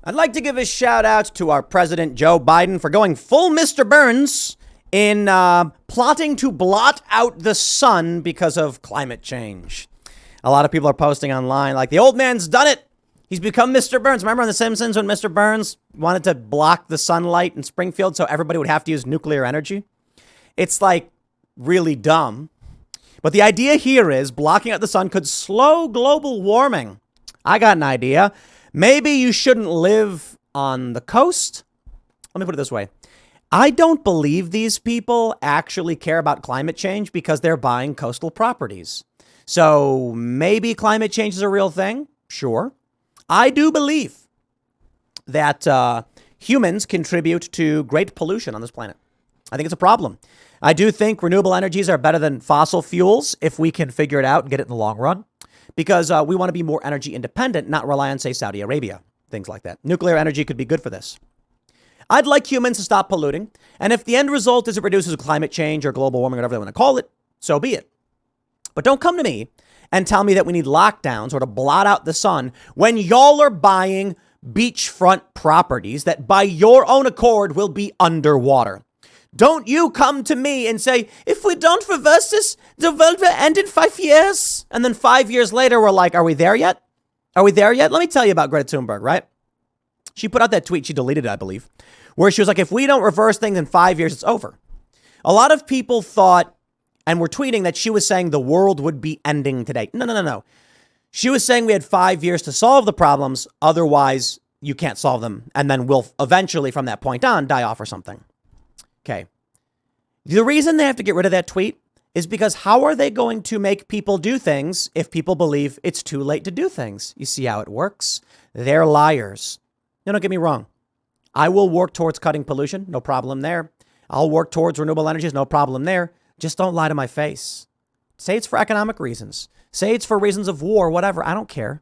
I'd like to give a shout out to our President Joe Biden for going full Mr. Burns in plotting to blot out the sun because of climate change. A lot of people are posting online like the old man's done it. He's become Mr. Burns. Remember on The Simpsons when Mr. Burns wanted to block the sunlight in Springfield so everybody would have to use nuclear energy? It's like really dumb. But the idea here is blocking out the sun could slow global warming. I got an idea. Maybe you shouldn't live on the coast. Let me put it this way. I don't believe these people actually care about climate change because they're buying coastal properties. So maybe climate change is a real thing. Sure. I do believe that humans contribute to great pollution on this planet. I think it's a problem. I do think renewable energies are better than fossil fuels if we can figure it out and get it in the long run, because we want to be more energy independent, not rely on, say, Saudi Arabia, things like that. Nuclear energy could be good for this. I'd like humans to stop polluting. And if the end result is it reduces climate change or global warming, whatever they want to call it, so be it. But don't come to me and tell me that we need lockdowns or to blot out the sun when y'all are buying beachfront properties that by your own accord will be underwater. Don't you come to me and say, if we don't reverse this, the world will end in 5 years. And then 5 years later, we're like, are we there yet? Are we there yet? Let me tell you about Greta Thunberg, right? She put out that tweet, she deleted it, I believe, where she was like, if we don't reverse things in 5 years, it's over. A lot of people thought and were tweeting that she was saying the world would be ending today. No. She was saying we had 5 years to solve the problems. Otherwise, you can't solve them. And then we'll eventually, from that point on, die off or something. Okay. The reason they have to get rid of that tweet is because how are they going to make people do things if people believe it's too late to do things? You see how it works? They're liars. No, don't get me wrong. I will work towards cutting pollution. No problem there. I'll work towards renewable energies. No problem there. Just don't lie to my face. Say it's for economic reasons. Say it's for reasons of war, whatever. I don't care.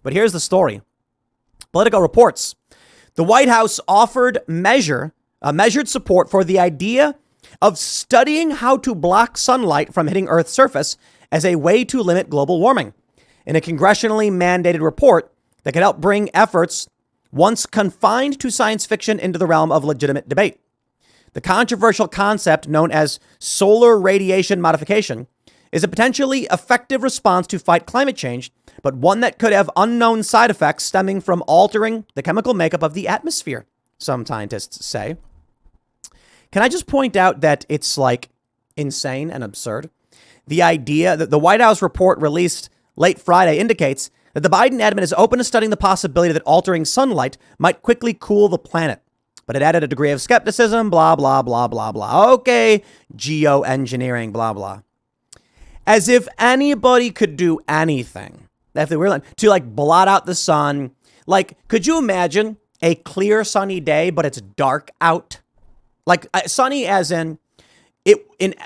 But here's the story. Politico reports the White House offered measured support for the idea of studying how to block sunlight from hitting Earth's surface as a way to limit global warming in a congressionally mandated report that could help bring efforts once confined to science fiction into the realm of legitimate debate. The controversial concept known as solar radiation modification is a potentially effective response to fight climate change, but one that could have unknown side effects stemming from altering the chemical makeup of the atmosphere, some scientists say. Can I just point out that it's like insane and absurd? The idea that the White House report released late Friday indicates that the Biden admin is open to studying the possibility that altering sunlight might quickly cool the planet. But it added a degree of skepticism, blah, blah, blah, blah, blah. Okay, geoengineering, blah, blah. As if anybody could do anything. If they were to like blot out the sun. Like, could you imagine a clear sunny day, but it's dark out? Like sunny as in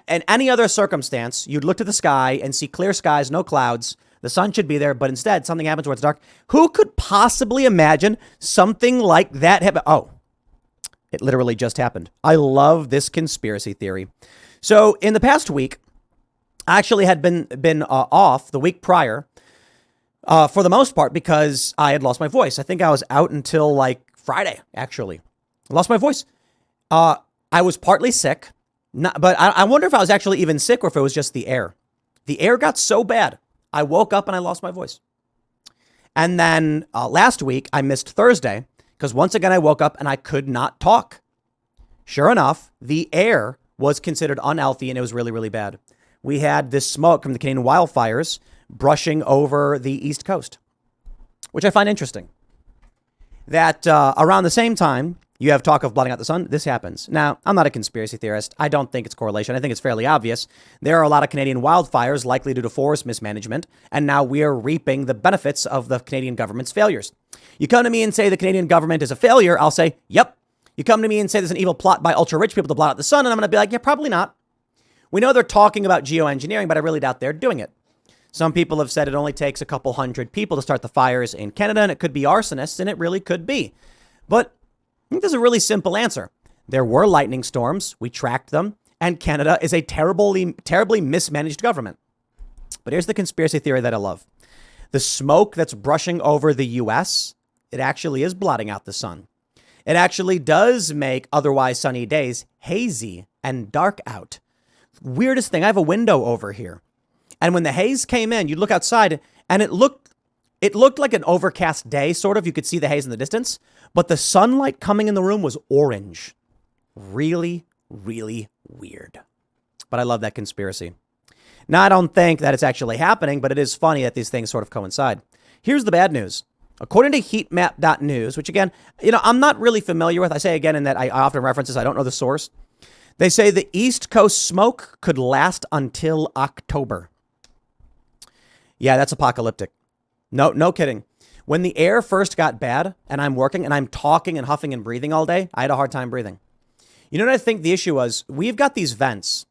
any other circumstance, you'd look to the sky and see clear skies, no clouds. The sun should be there, but instead something happens where it's dark. Who could possibly imagine something like that happen? Oh, it literally just happened. I love this conspiracy theory. So in the past week, I actually had been off the week prior for the most part because I had lost my voice. I think I was out until like Friday, actually. I lost my voice. I was partly sick, but I wonder if I was actually even sick or if it was just the air. The air got so bad. I woke up and I lost my voice. And then last week, I missed Thursday because once again, I woke up and I could not talk. Sure enough, the air was considered unhealthy and it was really, really bad. We had this smoke from the Canadian wildfires brushing over the East Coast, which I find interesting. That around the same time, you have talk of blotting out the sun. This happens. Now, I'm not a conspiracy theorist. I don't think it's correlation. I think it's fairly obvious. There are a lot of Canadian wildfires likely due to forest mismanagement. And now we are reaping the benefits of the Canadian government's failures. You come to me and say the Canadian government is a failure. I'll say, yep. You come to me and say there's an evil plot by ultra rich people to blot out the sun. And I'm going to be like, yeah, probably not. We know they're talking about geoengineering, but I really doubt they're doing it. Some people have said it only takes a couple hundred people to start the fires in Canada, and it could be arsonists, and it really could be. But I think there's a really simple answer. There were lightning storms. We tracked them. And Canada is a terribly mismanaged government. But here's the conspiracy theory that I love. The smoke that's brushing over the U.S. it actually is blotting out the sun. It actually does make otherwise sunny days hazy and dark out. Weirdest thing, I have a window over here. And when the haze came in, you look outside and it looked like an overcast day, sort of. You could see the haze in the distance, but the sunlight coming in the room was orange. Really, really weird. But I love that conspiracy. Now, I don't think that it's actually happening, but it is funny that these things sort of coincide. Here's the bad news. According to heatmap.news, which again, I'm not really familiar with. I say again in that I often reference this. I don't know the source. They say the East Coast smoke could last until October. Yeah, that's apocalyptic. No kidding. When the air first got bad and I'm working and I'm talking and huffing and breathing all day, I had a hard time breathing. You know what I think the issue was? We've got these vents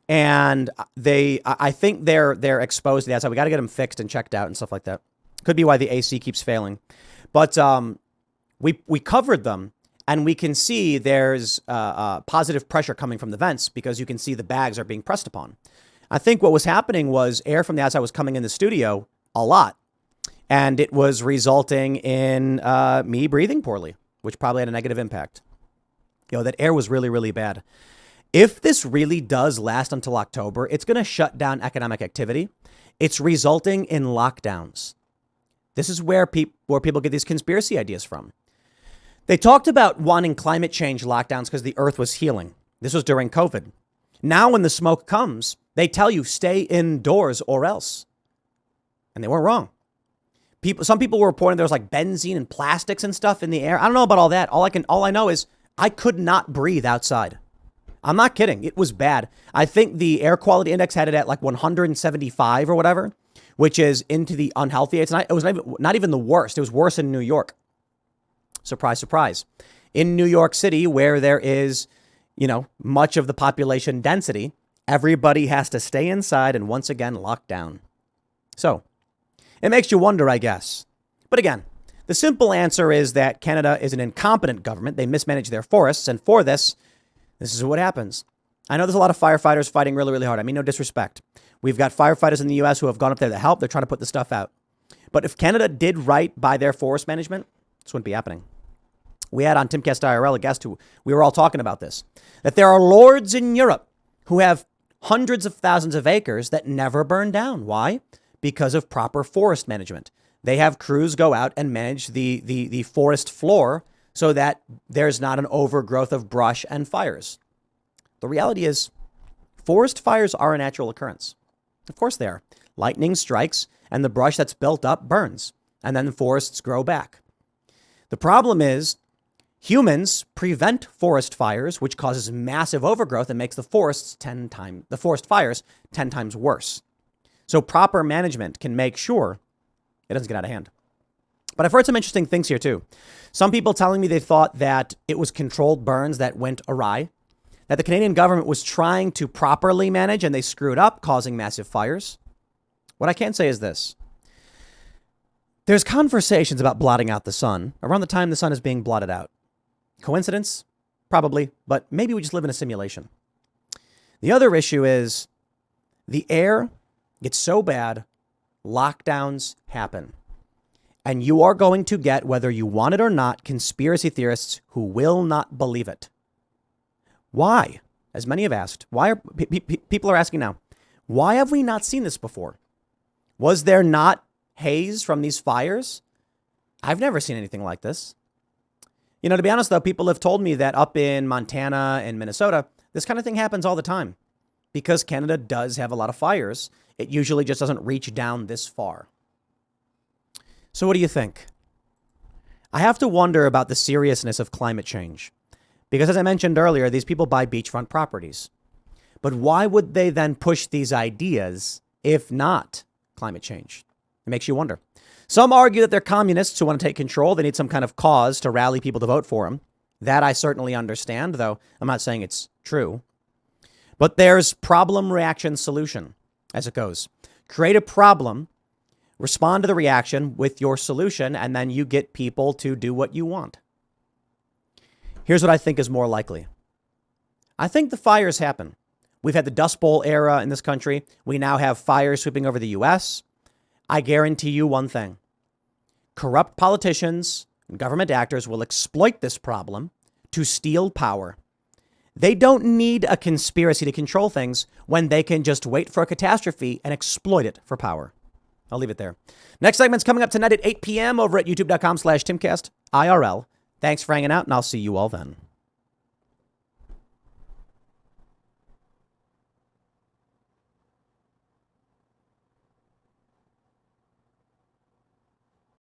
and I think they're exposed to the outside. We got to get them fixed and checked out and stuff like that. Could be why the AC keeps failing. But we covered them and we can see there's positive pressure coming from the vents because you can see the bags are being pressed upon. I think what was happening was air from the outside was coming in the studio a lot. And it was resulting in me breathing poorly, which probably had a negative impact. That air was really, really bad. If this really does last until October, it's going to shut down economic activity. It's resulting in lockdowns. This is where people get these conspiracy ideas from. They talked about wanting climate change lockdowns because the earth was healing. This was during COVID. Now, when the smoke comes, they tell you stay indoors or else. And they weren't wrong. Some people were reporting there was like benzene and plastics and stuff in the air. I don't know about all that. All I know is I could not breathe outside. I'm not kidding. It was bad. I think the air quality index had it at like 175 or whatever, which is into the unhealthy. It was not even the worst. It was worse in New York. Surprise, surprise. In New York City, where there is, much of the population density, everybody has to stay inside and once again lock down. So it makes you wonder, I guess. But again, the simple answer is that Canada is an incompetent government. They mismanage their forests. And for this is what happens. I know there's a lot of firefighters fighting really, really hard. I mean, no disrespect. We've got firefighters in the U.S. who have gone up there to help. They're trying to put the stuff out. But if Canada did right by their forest management, this wouldn't be happening. We had on Timcast IRL a guest who we were all talking about this, that there are lords in Europe who have hundreds of thousands of acres that never burn down. Why? Because of proper forest management. They have crews go out and manage the forest floor so that there's not an overgrowth of brush and fires. The reality is forest fires are a natural occurrence. Of course they are. Lightning strikes and the brush that's built up burns and then the forests grow back. The problem is humans prevent forest fires, which causes massive overgrowth and makes the forest fires 10 times worse. So proper management can make sure it doesn't get out of hand. But I've heard some interesting things here too. Some people telling me they thought that it was controlled burns that went awry, that the Canadian government was trying to properly manage and they screwed up, causing massive fires. What I can say is this. There's conversations about blotting out the sun around the time the sun is being blotted out. Coincidence? Probably, but maybe we just live in a simulation. The other issue is the air gets so bad, lockdowns happen. And you are going to get, whether you want it or not, conspiracy theorists who will not believe it. Why? As many have asked, why are people are asking now, why have we not seen this before? Was there not haze from these fires? I've never seen anything like this. To be honest, though, people have told me that up in Montana and Minnesota, this kind of thing happens all the time. Because Canada does have a lot of fires, it usually just doesn't reach down this far. So what do you think? I have to wonder about the seriousness of climate change. Because as I mentioned earlier, these people buy beachfront properties. But why would they then push these ideas if not climate change? It makes you wonder. Some argue that they're communists who want to take control. They need some kind of cause to rally people to vote for them. That I certainly understand, though I'm not saying it's true. But there's problem, reaction, solution, as it goes. Create a problem, respond to the reaction with your solution, and then you get people to do what you want. Here's what I think is more likely. I think the fires happen. We've had the Dust Bowl era in this country. We now have fires sweeping over the U.S. I guarantee you one thing. Corrupt politicians Government actors will exploit this problem to steal power. They don't need a conspiracy to control things when they can just wait for a catastrophe and exploit it for power. I'll leave it there. Next segment's coming up tonight at 8 p.m. over at youtube.com/Timcast IRL. Thanks for hanging out, and I'll see you all then.